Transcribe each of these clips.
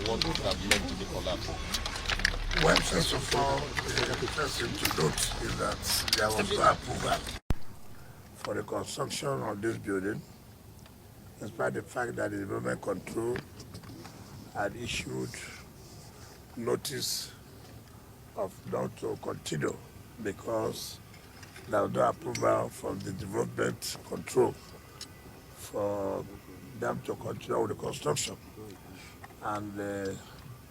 what could have led to the collapse? Well, first of all, the first thing to note is that there was no approval for the construction of this building, despite the fact that the development control had issued notice of not to continue because there was no approval from the development control for them to continue with the construction. And the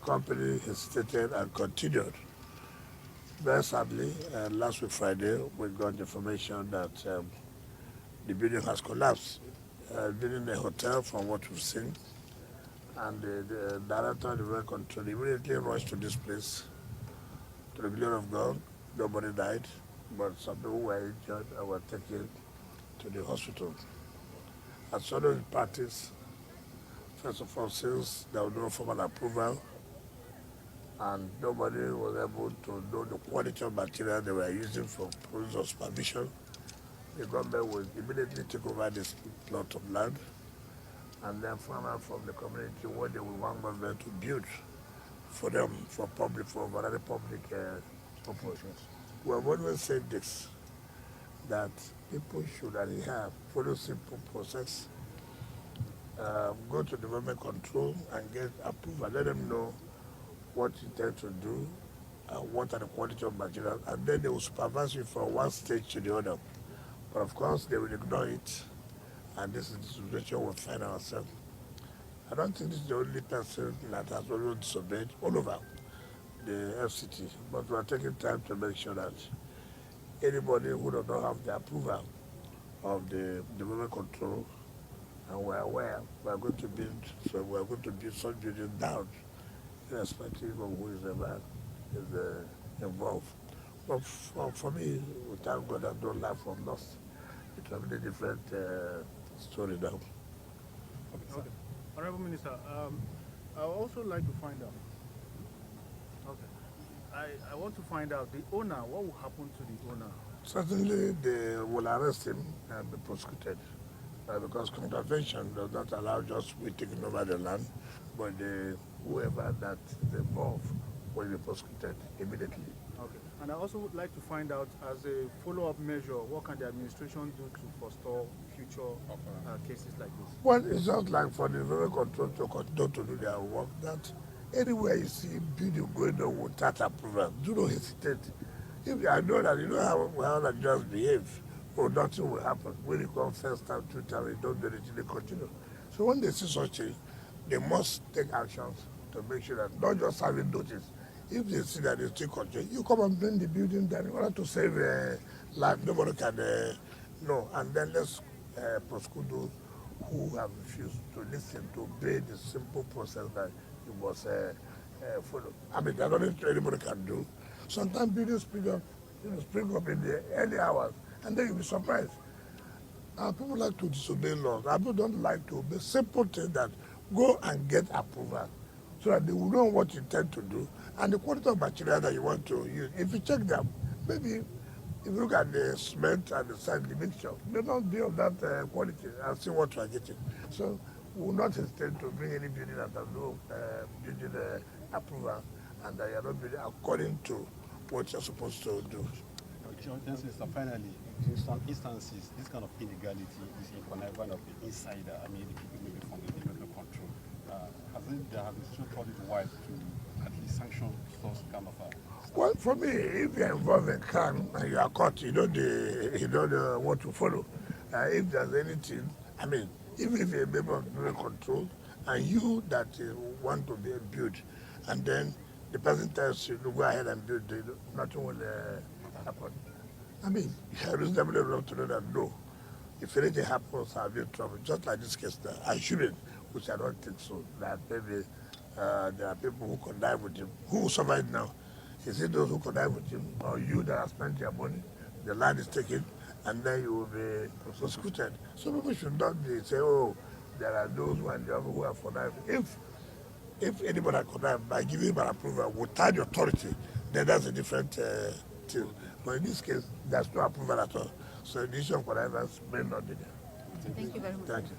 company hesitated and continued. Very sadly, last week Friday, we got information that the building has collapsed. Building a hotel, from what we've seen, and the director of the development control immediately rushed to this place. To the glory of God, nobody died, but some people were injured and were taken to the hospital. As some of the parties, first of all, since there was no formal approval and nobody was able to know the quality of material they were using for process of supervision, the government would immediately take over this plot of land and then find out from the community what they would want government to build for them, for variety public purposes. We have always said this, that people should adhere, follow simple process, go to development control and get approval, let them know what you intend to do, what are the quality of material, and then they will supervise you from one stage to the other. But of course, they will ignore it, and this is the situation we find ourselves. I don't think this is the only person that has already disobeyed all over the FCT, but we are taking time to make sure that anybody who does not have the approval of the development control, and we are aware we are going to build, so we are going to build such buildings down, irrespective of who is involved. But for me, we thank God that no life was lost. It's a very different story now. Okay. Honorable Minister, I would also like to find out. Okay. I want to find out the owner. What will happen to the owner? Certainly, they will arrest him and be prosecuted because contravention does not allow just we taking over the land, but whoever that is involved will be prosecuted immediately. Okay. And I also would like to find out, as a follow-up measure, what can the administration do to forestall future cases like this? Well, it's just like for the development control to continue to do their work, that anywhere you see building going on without approval, do not hesitate. If I know that you know how Nigerians behave, or nothing will happen. When you come first time, two times, you don't do it, they continue. So when they see such thing, they must take actions to make sure that not just having notice. If they see that they still continue, you come and bring the building down in order to save life. Nobody can know. And then let's prosecute those who have refused to listen, to obey the simple process that you must follow. I mean, there's nothing anybody can do. Sometimes buildings spring up in the early hours, and then you'll be surprised. People like to disobey laws. People don't like to obey simple things that go and get approval so that they will know what you intend to do and the quality of material that you want to use. If you check them, maybe if you look at the cement and the sand, the mixture, they don't be of that quality and see what you are getting. So we will not hesitate to bring any building that has no building approval and that you are not building according to what you're supposed to do. Finally, in some instances, this kind of illegality is in connivance of the insider. I mean, the people maybe from the development control. Has the administration thought it wise to at least sanction such kind of Well, for me, if you're involved in crime and you are caught, you don't know what to follow. If there's anything, I mean, even if you're a member of the development control and you that want to be built, and then the person tells you to go ahead and build, nothing will happen. I mean, you are reasonably enough to know that no, if anything happens, I'll be in trouble. Just like this case now, I shouldn't, which I don't think so. That maybe there are people who connive with him. Who will survive now? Is it those who connive with him, or you that have spent your money, the land is taken, and then you will be prosecuted? So people should not be say, oh, there are those who have connived. If anybody had connived by giving him an approval without the authority, then that's a different thing. But in this case, there's no approval at all. So the issue of connivance may not be there. Thank you very much. Thank you.